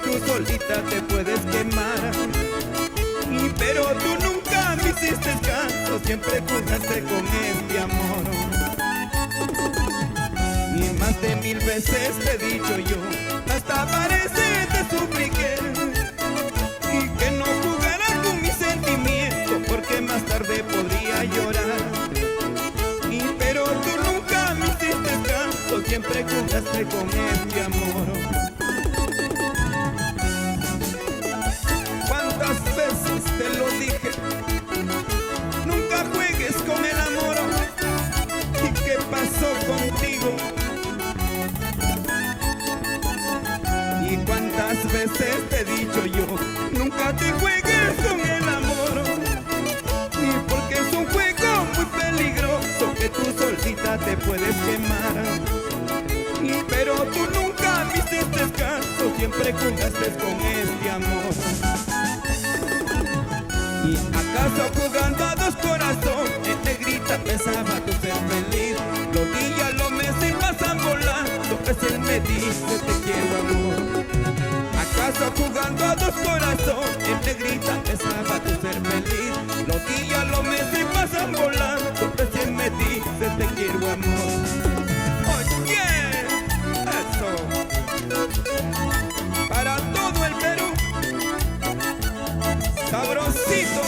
tú solita te puedes quemar. Pero tú nunca me hiciste caso, siempre jugaste con este amor. Y más de 1000 veces te he dicho yo, hasta parece te supliqué, y que no jugaras con mis sentimientos, porque más tarde podría llorar. Pero tú nunca me hiciste caso, siempre jugaste con este amor. ¿Cuántas veces te lo dije? Nunca juegues con el amor. ¿Y qué pasó contigo? ¿Y cuántas veces te he dicho yo? Nunca te juegues con el amor. Y porque es un juego muy peligroso, que tú solita te puedes quemar. Pero tú nunca me hiciste caso, siempre jugaste con este amor. ¿Y acaso jugando a dos corazones, negrita, pensaba tú ser feliz? Los días, los meses pasan volando, pues él me dice te quiero amor. ¿Acaso jugando a dos corazones, negrita, pensaba tú ser feliz? Los días, los meses pasan volando, pues él me dice te quiero amor. Oye, eso para todo el Perú, sabrosito.